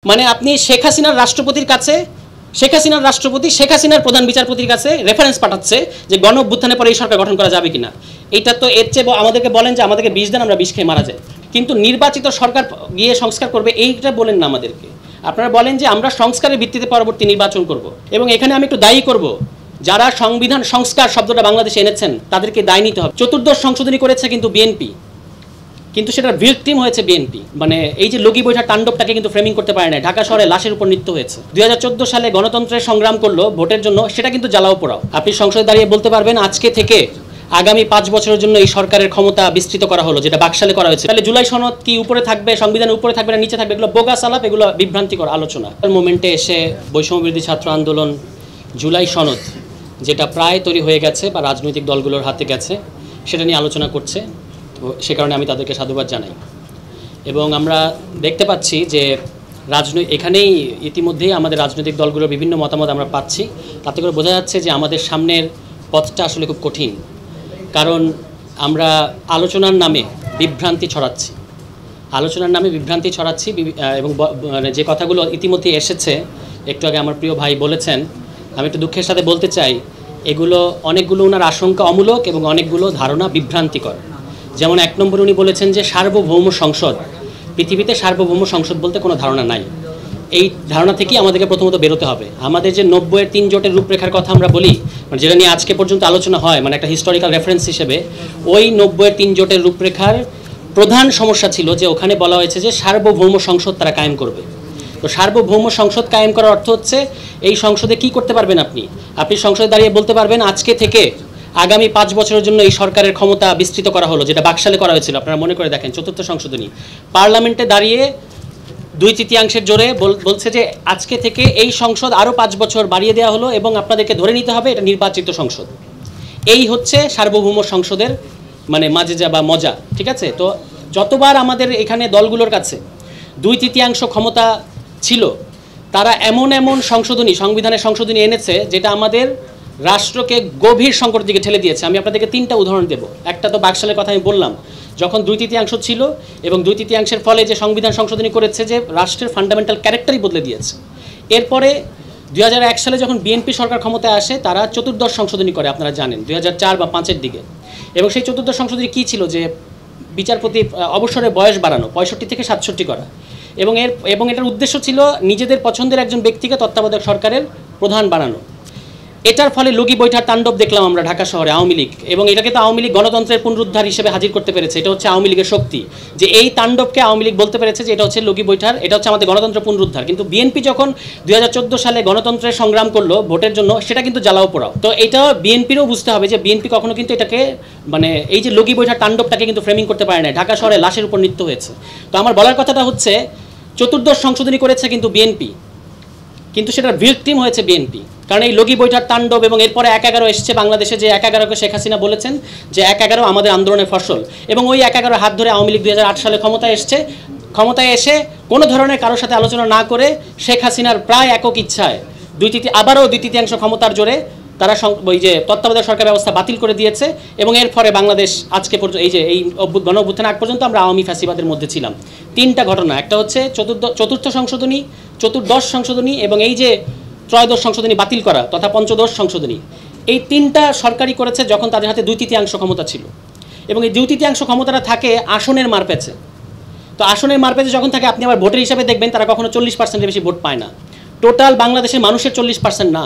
মানে আপনি শেখ হাসিনার রাষ্ট্রপতির কাছে শেখ হাসিনার প্রধান বিচারপতির কাছে রেফারেন্স পাঠাচ্ছে যে গণ অভ্যুত্থানের পরে এই সরকার গঠন করা যাবে কিনা। এইটা তো এর চেয়ে আমাদেরকে বলেন যে আমাদেরকে বিষ দেন, আমরা বিষ খেয়ে মারা যাই। কিন্তু নির্বাচিত সরকার গিয়ে সংস্কার করবে এইটা বলেন না আমাদেরকে। আপনারা বলেন যে আমরা সংস্কারের ভিত্তিতে পরবর্তী নির্বাচন করব। এবং এখানে আমি একটু দায়ী করব যারা সংবিধান সংস্কার শব্দটা বাংলাদেশে এনেছেন তাদেরকে দায় নিতে হবে। চতুর্দশ সংশোধনী করেছে কিন্তু বিএনপি, কিন্তু সেটার ভিকটিম হয়েছে বিএনপি। মানে এই যে লগি বৈঠার তাণ্ডবটাকে কিন্তু ফ্রেমিং করতে পারে না। ঢাকা শহরে লাশের উপর নৃত্য হয়েছে। 2014 সালে গণতন্ত্রের সংগ্রাম করলো ভোটের জন্য, সেটা কিন্তু জ্বালাও পোড়াও। আপনি সংসদে দাঁড়িয়ে বলতে পারবেন আজকে থেকে আগামী 5 বছরের জন্য এই সরকারের ক্ষমতা বিস্তৃত করা হলো, যেটা বাকশালে করা হয়েছে। তাহলে জুলাই সনদ কি উপরে থাকবে, সংবিধানের উপরে থাকবে না নিচে থাকবে, এগুলো বোগাস আলাপ, এগুলো বিভ্রান্তিকর আলোচনা। মোমেন্টে এসে বৈষম্যবিরোধী ছাত্র আন্দোলন জুলাই সনদ যেটা প্রায় তৈরি হয়ে গেছে বা রাজনৈতিক দলগুলোর হাতে গেছে সেটা নিয়ে আলোচনা করছে। তো সে কারণে আমি তাদেরকে সাধুবাদ জানাই। এবং আমরা দেখতে পাচ্ছি যে এখানেই ইতিমধ্যেই আমাদের রাজনৈতিক দলগুলোর বিভিন্ন মতামত আমরা পাচ্ছি। তাতে করে বোঝা যাচ্ছে যে আমাদের সামনের পথটা আসলে খুব কঠিন, কারণ আমরা আলোচনার নামে বিভ্রান্তি ছড়াচ্ছি এবং যে কথাগুলো ইতিমধ্যে এসেছে একটু আগে আমার প্রিয় ভাই বলেছেন, আমি একটু দুঃখের সাথে বলতে চাই এগুলো অনেকগুলো ওনার আশঙ্কা অমূলক এবং অনেকগুলো ধারণা বিভ্রান্তিকর। যেমন 1 নম্বর উনি বলেছেন যে সার্বভৌম সংসদ, পৃথিবীতে সার্বভৌম সংসদ বলতে কোনো ধারণা নাই। এই ধারণা থেকেই আমাদেরকে প্রথমত বেরোতে হবে। আমাদের যে 90-এর 3 জোটের রূপরেখার কথা আমরা বলি, মানে যেটা নিয়ে আজকে পর্যন্ত আলোচনা হয়, মানে একটা হিস্টোরিক্যাল রেফারেন্স হিসেবে, ওই 90-এর 3 জোটের রূপরেখার প্রধান সমস্যা ছিল যে ওখানে বলা হয়েছে যে সার্বভৌম সংসদ তারা কায়েম করবে। তো সার্বভৌম সংসদ কায়েম করার অর্থ হচ্ছে এই সংসদে কি করতে পারবেন আপনি সংসদে দাঁড়িয়ে বলতে পারবেন আজকে থেকে আগামী 5 বছরের জন্য এই সরকারের ক্ষমতা বিস্তৃত করা হলো, যেটা বাকশালে করা হয়েছিল। আপনারা মনে করে দেখেন, 4র্থ সংশোধনী পার্লামেন্টে দাঁড়িয়ে 2/3 জোরে বলছে যে আজকে থেকে এই সংসদ আরও 5 বছর বাড়িয়ে দেওয়া হলো এবং আপনাদেরকে ধরে নিতে হবে এটা নির্বাচিত সংসদ। এই হচ্ছে সার্বভৌম সংসদের মানে মাজেজা বা মজা, ঠিক আছে? তো যতবার আমাদের এখানে দলগুলোর কাছে 2/3 ক্ষমতা ছিল, তারা এমন সংবিধানের সংশোধনী এনেছে যেটা আমাদের রাষ্ট্রকে গভীর সংকটের দিকে ঠেলে দিয়েছে। আমি আপনাদেরকে 3টা উদাহরণ দেব। একটা তো বাকশালের কথা আমি বললাম, যখন 2/3 ছিল এবং 2/3 ফলে যে সংবিধান সংশোধনী করেছে যে রাষ্ট্রের ফান্ডামেন্টাল ক্যারেক্টারই বদলে দিয়েছে। এরপরে 2001 সালে যখন বিএনপি সরকার ক্ষমতায় আসে, তারা 4র্দশ সংশোধনী করে, আপনারা জানেন 2004 বা 5-এর দিকে। এবং সেই 4র্দশ সংশোধনী কী ছিল যে বিচারপতি অবসরের বয়স বাড়ানো, 65 থেকে 67 করা। এবং এটার উদ্দেশ্য ছিল নিজেদের পছন্দের একজন ব্যক্তিকে তত্ত্বাবধায়ক সরকারের প্রধান বানানো। এটার ফলে লগি বৈঠার তাণ্ডব দেখলাম আমরা ঢাকা শহরে, আওয়ামী লীগ। এবং এটাকে তো আওয়ামী লীগ গণতন্ত্রের পুনরুদ্ধার হিসেবে হাজির করতে পেরেছে। এটা হচ্ছে আওয়ামী লীগের শক্তি, যে এই তাণ্ডবকে আওয়ামী লীগ বলতে পেরেছে যে এটা হচ্ছে লগি বৈঠার, এটা হচ্ছে আমাদের গণতন্ত্র পুনরুদ্ধার। কিন্তু বিএনপি যখন 2014 সালে গণতন্ত্রের সংগ্রাম করলো ভোটের জন্য, সেটা কিন্তু জ্বালাও পোড়াও। তো এটা বিএনপিরও বুঝতে হবে যে বিএনপি কখনো কিন্তু এটাকে মানে এই যে লগি বৈঠার তাণ্ডবটাকে কিন্তু ফ্রেমিং করতে পারে না। ঢাকা শহরে লাশের উপর নৃত্য হয়েছে। তো আমার বলার কথাটা হচ্ছে 4র্দশ সংশোধনী করেছে কিন্তু বিএনপি, কিন্তু সেটার ভিকটিম হয়েছে বিএনপি। কারণ এই লগি বৈঠার তাণ্ডব এবং এরপরে 1/11 এসেছে বাংলাদেশে, যে 1/11কে শেখ হাসিনা বলেছেন যে 1/11 আমাদের আন্দোলনের ফসল। এবং ওই 1/11 হাত ধরে আওয়ামী লীগ 2008 সালে ক্ষমতায় এসে কোনো ধরনের কারোর সাথে আলোচনা না করে শেখ হাসিনার প্রায় একক ইচ্ছায় আবারও 2/3 ক্ষমতার জোরে তারা ওই যে তত্ত্বাবধায়ক সরকার ব্যবস্থা বাতিল করে দিয়েছে। এবং এর ফলে বাংলাদেশ আজকে পর্যন্ত এই যে এই গণ অভ্যুত্থানের আগ পর্যন্ত আমরা আওয়ামী ফ্যাসিবাদের মধ্যে ছিলাম। 3টা ঘটনা, একটা হচ্ছে 4র্থ সংশোধনী, 4র্দশ সংশোধনী এবং এই যে 3য়দশ সংশোধনী বাতিল করা তথা 5ম সংশোধনী। এই 3টা সরকারই করেছে যখন তাদের হাতে 2/3 ক্ষমতা ছিল। এবং এই 2/3 ক্ষমতাটা থাকে আসনের মারপ্যাচে। তো আসনের মারপ্যাচে যখন থাকে, আপনি আবার ভোটের হিসাবে দেখবেন তারা কখনো 40%-এর বেশি ভোট পায় না। টোটাল বাংলাদেশের মানুষের 40% না,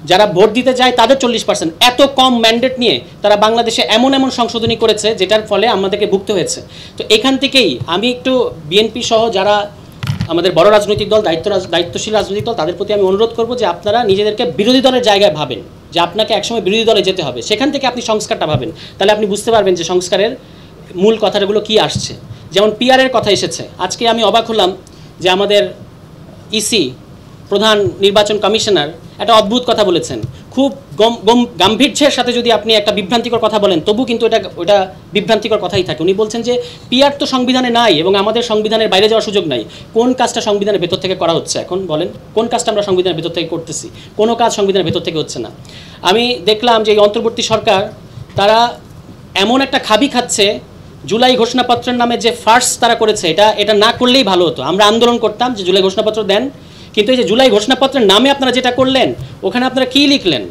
যারা ভোট দিতে যায় তাদের 40%। এত কম ম্যান্ডেট নিয়ে তারা বাংলাদেশে এমন সংশোধনী করেছে যেটার ফলে আমাদেরকে ভুগতে হয়েছে। তো এখান থেকেই আমি একটু বিএনপি সহ যারা আমাদের বড় রাজনৈতিক দল, দায়িত্বশীল রাজনৈতিক দল, তাদের প্রতি আমি অনুরোধ করব যে আপনারা নিজেদেরকে বিরোধী দলের জায়গায় ভাবেন, যে আপনাকে একসময় বিরোধী দলে যেতে হবে, সেখান থেকে আপনি সংস্কারটা ভাবেন। তাহলে আপনি বুঝতে পারবেন যে সংস্কারের মূল কথাগুলো কি আসছে। যেমন পিআরের কথা এসেছে, আজকে আমি অবাক হলাম যে আমাদের ইসি প্রধান নির্বাচন কমিশনার একটা অদ্ভুত কথা বলেছেন। খুব গাম্ভীর্যের সাথে যদি আপনি একটা বিভ্রান্তিকর কথা বলেন, তবু কিন্তু ওটা বিভ্রান্তিকর কথাই থাকে। উনি বলছেন যে পিআর তো সংবিধানে নাই এবং আমাদের সংবিধানের বাইরে যাওয়ার সুযোগ নাই। কোন কাজটা সংবিধানের ভেতর থেকে করা হচ্ছে এখন বলেন? কোন কাজটা আমরা সংবিধানের ভেতর থেকে করতেছি? কোনো কাজ সংবিধানের ভেতর থেকে হচ্ছে না। আমি দেখলাম যে এই অন্তর্বর্তী সরকার তারা এমন একটা খাবি খাচ্ছে জুলাই ঘোষণাপত্রের নামে যে ফার্স তারা করেছে, এটা না করলেই ভালো হতো। আমরা আন্দোলন করতাম যে জুলাই ঘোষণাপত্র দেন, কিন্তু এই যে জুলাই ঘোষণাপত্রের নামে আপনারা যেটা করলেন, ওখানে আপনারা কী লিখলেন?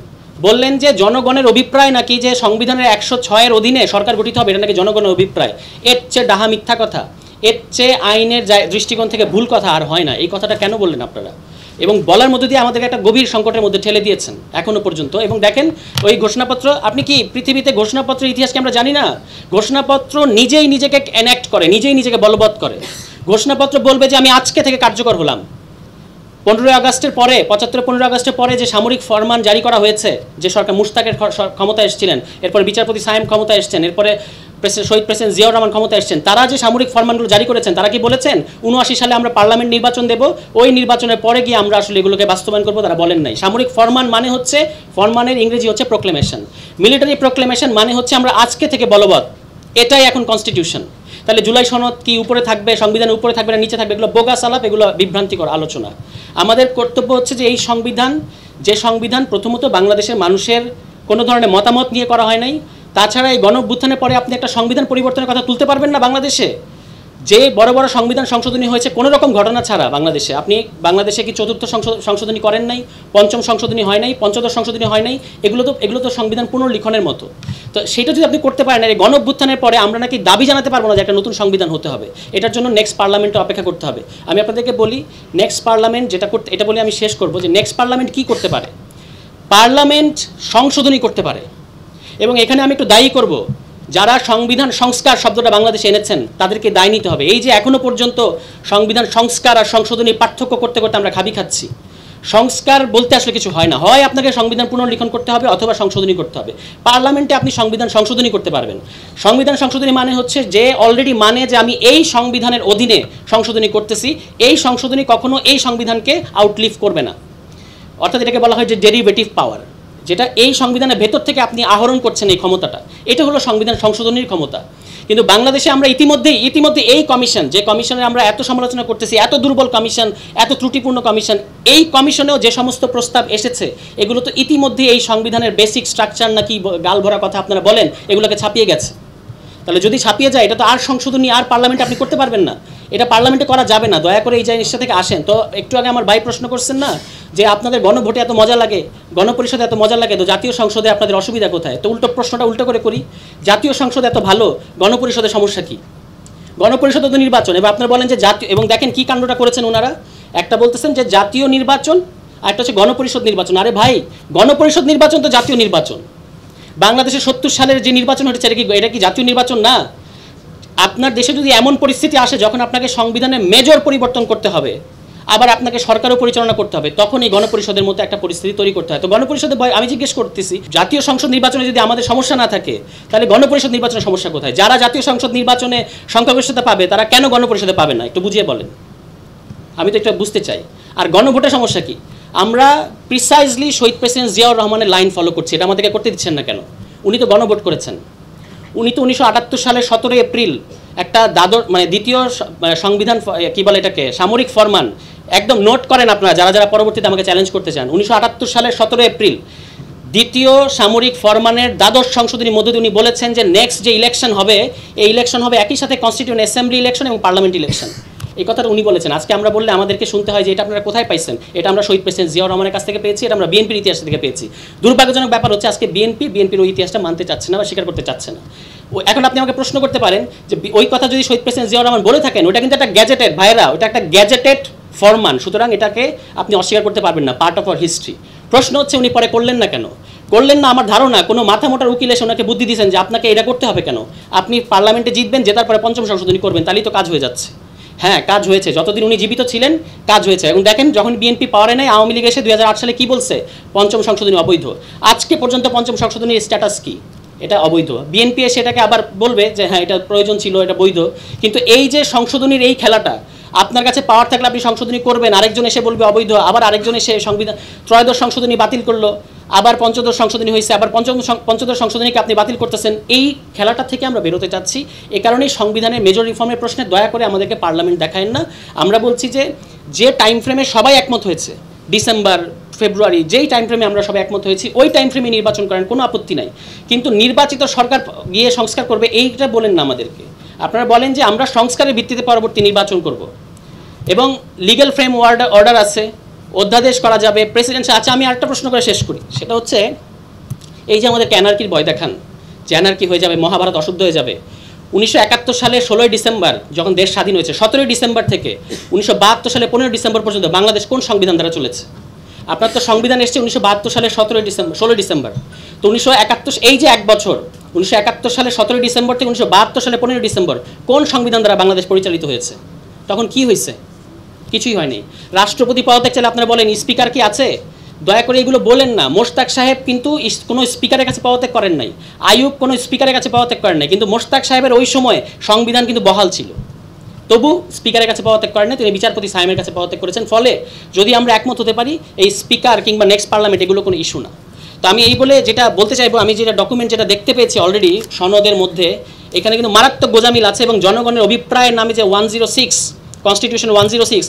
বললেন যে জনগণের অভিপ্রায় নাকি যে সংবিধানের 106-এর অধীনে সরকার গঠিত হবে, এটা নাকি জনগণের অভিপ্রায়। এর চেয়ে ডাহা মিথ্যা কথা, এর চেয়ে আইনের দৃষ্টিকোণ থেকে ভুল কথা আর হয় না। এই কথাটা কেন বললেন আপনারা? এবং বলার মধ্যে দিয়ে আমাদেরকে একটা গভীর সংকটের মধ্যে ঠেলে দিয়েছেন এখনো পর্যন্ত। এবং দেখেন ওই ঘোষণাপত্র, আপনি কি পৃথিবীতে ঘোষণাপত্রের ইতিহাসকে আমরা জানি না? ঘোষণাপত্র নিজেই নিজেকে এনাক্ট করে, নিজেই নিজেকে বলবৎ করে। ঘোষণাপত্র বলবে যে আমি আজকে থেকে কার্যকর হলাম। 15 আগস্টের পরে, 75-15 আগস্টের পরে যে সামরিক ফরমান জারি করা হয়েছে, যে সরকার মুশতাকের ক্ষমতায় এসেছিলেন, এরপরে বিচারপতি সায়েম ক্ষমতায় এসেছেন, এরপরে শহীদ প্রেসিডেন্ট জিয়াউর রহমান ক্ষমতায় এসেছেন, তারা যে সামরিক ফরমানগুলো জারি করেছেন, তারা কি বলেছেন 79 সালে আমরা পার্লামেন্ট নির্বাচন দেব, ওই নির্বাচনের পরে গিয়ে আমরা আসলে এগুলোকে বাস্তবায়ন করবো? তারা বলেন নাই। সামরিক ফরমান মানে হচ্ছে, ফরমানের ইংরেজি হচ্ছে প্রোক্লেমেশন। মিলিটারি প্রোক্লেমেশন মানে হচ্ছে আমরা আজকে থেকে বলবৎ, এটাই এখন কনস্টিটিউশন। তাহলে জুলাই সনদ কি উপরে থাকবে, সংবিধানের উপরে থাকবে না নিচে থাকবে, এগুলো বোগাস আলাপ, এগুলো বিভ্রান্তিকর আলোচনা। আমাদের কর্তব্য হচ্ছে যে এই সংবিধান প্রথমত বাংলাদেশের মানুষের কোনো ধরনের মতামত নিয়ে করা হয় নাই। তাছাড়া এই গণঅভ্যুত্থানের পরে আপনি একটা সংবিধান পরিবর্তনের কথা তুলতে পারবেন না বাংলাদেশে। যে বড় বড় সংবিধান সংশোধনী হয়েছে কোনো রকম ঘটনা ছাড়া বাংলাদেশে, আপনি বাংলাদেশে কি 4র্থ সংশোধনী করেন নাই, 5ম সংশোধনী হয় নাই, 15ম সংশোধনী হয় নাই? এগুলো তো সংবিধান পুনর্লিখনের মতো। তো সেটা যদি আপনি করতে পারেন, এই গণঅভ্যুত্থানের পরে আমরা নাকি দাবি জানাতে পারবো না যে একটা নতুন সংবিধান হতে হবে? এটার জন্য নেক্সট পার্লামেন্টে অপেক্ষা করতে হবে। আমি আপনাদেরকে বলি, নেক্সট পার্লামেন্ট যেটা করতে, এটা বলে আমি শেষ করবো, যে নেক্সট পার্লামেন্ট কী করতে পারে? পার্লামেন্ট সংশোধনী করতে পারে। এবং এখানে আমি একটু দায়ী করব যারা সংবিধান সংস্কার শব্দটা বাংলাদেশে এনেছেন, তাদেরকে দায় নিতে হবে। এই যে এখনো পর্যন্ত সংবিধান সংস্কার আর সংশোধনী পার্থক্য করতে করতে আমরা খাবি খাচ্ছি। সংস্কার বলতে আসলে কিছু হয় না, হয় আপনাকে সংবিধান পুনর্লিখন করতে হবে অথবা সংশোধনী করতে হবে। পার্লামেন্টে আপনি সংবিধান সংশোধনী করতে পারবেন। সংবিধান সংশোধনী মানে হচ্ছে যে অলরেডি মানে যে আমি এই সংবিধানের অধীনে সংশোধনী করতেছি, এই সংশোধনী কখনো এই সংবিধানকে আউটলিভ করবে না। অর্থাৎ এটাকে বলা হয় যে ডেরিভেটিভ পাওয়ার, যেটা এই সংবিধানের ভেতর থেকে আপনি আহরণ করছেন এই ক্ষমতাটা, এটা হলো সংবিধান সংশোধনীর ক্ষমতা। কিন্তু বাংলাদেশে আমরা ইতিমধ্যে এই কমিশন, যে কমিশনের আমরা এত সমালোচনা করতেছি, এত দুর্বল কমিশন, এত ত্রুটিপূর্ণ কমিশন, এই কমিশনেও যে সমস্ত প্রস্তাব এসেছে, এগুলো তো ইতিমধ্যে এই সংবিধানের বেসিক স্ট্রাকচার নাকি গাল ভরা কথা আপনারা বলেন, এগুলোকে ছাপিয়ে গেছে। তাহলে যদি ছাপিয়ে যায়, এটা তো আর সংশোধনী আর পার্লামেন্টে আপনি করতে পারবেন না, এটা পার্লামেন্টে করা যাবে না। দয়া করে এই জিনিসটা থেকে আসেন। তো একটু আগে আমার ভাই প্রশ্ন করছেন না যে আপনাদের গণভোটে এত মজা লাগে, গণপরিষদে এত মজা লাগে, তো জাতীয় সংসদে আপনাদের অসুবিধা কোথায়? তো প্রশ্নটা উল্টো করে করি, জাতীয় সংসদ এত ভালো, গণপরিষদের সমস্যা কি? গণপরিষদে তো নির্বাচন, এবার আপনারা বলেন যে জাতীয়, এবং দেখেন কি কাণ্ডটা করেছেন ওনারা, একটা বলতেছেন যে জাতীয় নির্বাচন, আর একটা হচ্ছে গণপরিষদ নির্বাচন। আরে ভাই, গণপরিষদ নির্বাচন তো জাতীয় নির্বাচন। বাংলাদেশে 70 সালের যে নির্বাচন হয়েছে, এটা কি জাতীয় নির্বাচন না? আপনার দেশে যদি এমন পরিস্থিতি আসে যখন আপনাকে সংবিধানে মেজর পরিবর্তন করতে হবে, আবার আপনাকে সরকারও পরিচালনা করতে হবে, তখন এই গণপরিষদের মতো একটা পরিস্থিতি তৈরি করতে হয়। তো গণপরিষদের আমি জিজ্ঞেস করতেছি, জাতীয় সংসদ নির্বাচনে যদি আমাদের সমস্যা না থাকে, তাহলে গণপরিষদ নির্বাচনের সমস্যা কোথায়? যারা জাতীয় সংসদ নির্বাচনে সংখ্যাগরিষ্ঠতা পাবে, তারা কেন গণপরিষদে পাবে না? একটু বুঝিয়ে বলেন, আমি তো একটু বুঝতে চাই। আর গণভোটের সমস্যা কি? আমরা প্রিসাইজলি শহীদ প্রেসিডেন্ট জিয়াউর রহমানের লাইন ফলো করছি, এটা আমাদেরকে করতে দিচ্ছেন না কেন? উনি তো গণভোট করেছেন। উনি তো 1978 সালের 17 এপ্রিল একটা দ্বিতীয় সংবিধান, কি বলে এটাকে, সামরিক ফরমান, একদম নোট করেন আপনারা যারা যারা পরবর্তীতে আমাকে চ্যালেঞ্জ করতে চান। 1978 সালের 17 এপ্রিল দ্বিতীয় সামরিক ফরমানের দ্বাদশ সংশোধনীর মধ্যে উনি বলেছেন যে নেক্সট যে ইলেকশন হবে, এই ইলেকশন হবে একই সাথে কনস্টিটিউয়েন্ট অ্যাসেম্বলি ইলেকশন এবং পার্লামেন্ট ইলেকশন। এই কথাটা উনি বলেছেন। আজকে আমরা বললে আমাদেরকে শুনতে হয় যে এটা আপনারা কোথায় পাইছেন? এটা আমরা শহীদ প্রেসিডেন্ট জিয়াউর রহমানের কাছ থেকে পেয়েছি, এটা আমরা বিএনপির ইতিহাস থেকে পেয়েছি। দুর্ভাগ্যজনক ব্যাপার হচ্ছে আজকে বিএনপির ওই ইতিহাসটা মানতে চাচ্ছে না বা স্বীকার করতে চাচ্ছে না। এখন আপনি আমাকে প্রশ্ন করতে পারেন যে ওই কথা যদি শহীদ প্রেসিডেন্ট জিয়াউর রহমান বলে থাকেন, ওটা কিন্তু একটা গ্যাজেটেড, ভাইরা, ওটা একটা গ্যাজেটেড ফরমান, সুতরাং এটাকে আপনি অস্বীকার করতে পারবেন না, পার্ট অফ আওয়ার হিস্ট্রি। প্রশ্ন হচ্ছে উনি পরে করলেন না কেন? করলেন না আমার ধারণা কোনো মাথা মোটার উকিল এসে ওনাকে বুদ্ধি দিয়েছেন যে আপনাকে এটা করতে হবে কেন, আপনি পার্লামেন্টে জিতবেন, জেতার পরে 5ম সংশোধনী করবেন, তাহলেই তো কাজ হয়ে যাচ্ছে। হ্যাঁ, কাজ হয়েছে, যতদিন উনি জীবিত ছিলেন কাজ হয়েছে। এবং দেখেন যখন বিএনপি পাওয়ারে নেয়, আওয়ামী লীগ এসে 2008 সালে কী বলছে? 5ম সংশোধনী অবৈধ। আজকে পর্যন্ত 5ম সংশোধনীর স্ট্যাটাস কি? এটা অবৈধ। বিএনপি এসে এটাকে আবার বলবে যে হ্যাঁ এটা প্রয়োজন ছিল, এটা বৈধ। কিন্তু এই যে সংশোধনীর এই খেলাটা, আপনার কাছে পাওয়ার থাকলে আপনি সংশোধনী করবেন, আরেকজন এসে বলবে অবৈধ, আবার আরেকজন এসে ত্রয়োদশ সংশোধনী বাতিল করলো, আবার পঞ্চদশ সংশোধনী হয়েছে, আবার পঞ্চদশ সংশোধনীকে আপনি বাতিল করতেছেন। এই খেলাটা থেকে আমরা বেরোতে চাচ্ছি। এ কারণেই সংবিধানের মেজর রিফর্মের প্রশ্নে দয়া করে আমাদেরকে পার্লামেন্ট দেখায়েন না। আমরা বলছি যে টাইম ফ্রেমে সবাই একমত হয়েছে, ডিসেম্বর ফেব্রুয়ারি, যেই টাইম ফ্রেমে আমরা সবাই একমত হয়েছি, ওই টাইম ফ্রেমে নির্বাচন করেন, কোনো আপত্তি নাই। কিন্তু নির্বাচিত সরকার গিয়ে সংস্কার করবে এইটা বলেন না আমাদেরকে। আপনারা বলেন যে আমরা সংস্কারের ভিত্তিতে পরবর্তী নির্বাচন করব এবং লিগ্যাল ফ্রেম অর্ডার আছে, অধ্যাদেশ করা যাবে, প্রেসিডেন্সি আছে। আমি আরেকটা প্রশ্ন করে শেষ করি, সেটা হচ্ছে এই যে আমাদের অ্যানার্কির ভয় দেখান যে অ্যানার্কি হয়ে যাবে, মহাভারত অশুদ্ধ হয়ে যাবে। 1971 সালে 16ই ডিসেম্বর যখন দেশ স্বাধীন হয়েছে, 17ই ডিসেম্বর থেকে 1972 সালে 15 ডিসেম্বর পর্যন্ত বাংলাদেশ কোন সংবিধান দ্বারা চলেছে? আপনার তো সংবিধান এসছে 1972 সালে 16ই ডিসেম্বর। তো 1971 এই যে এক বছর, 1971 সালে 17ই ডিসেম্বর থেকে 1972 সালে 15 ডিসেম্বর কোন সংবিধান দ্বারা বাংলাদেশ পরিচালিত হয়েছে? তখন কি হয়েছে? কিছুই হয়নি। রাষ্ট্রপতি পদত্যাগ চাইলে আপনারা বলেন স্পিকার কি আছে? দয়া করে এগুলো বলেন না। মোশতাক সাহেব কিন্তু কোনো স্পিকারের কাছে পদত্যাগ করেন নাই, আইয়ুব কোনো স্পিকারের কাছে পদত্যাগ করেন নাই, কিন্তু মোশতাক সাহেবের ওই সময় সংবিধান কিন্তু বহাল ছিল, তবু স্পিকারের কাছে পদত্যাগ করেন না, তিনি বিচারপতি সাহেবের কাছে পদত্যাগ করেছেন। ফলে যদি আমরা একমত হতে পারি, এই স্পিকার কিংবা নেক্সট পার্লামেন্ট এগুলো কোনো ইস্যু না। তো আমি এই বলে যেটা বলতে চাইবো, আমি যেটা ডকুমেন্ট যেটা দেখতে পেয়েছি অলরেডি সনদের মধ্যে, এখানে কিন্তু মারাত্মক গোজামিল আছে এবং জনগণের অভিপ্রায়ের নামে যে 106 কনস্টিটিউশন 106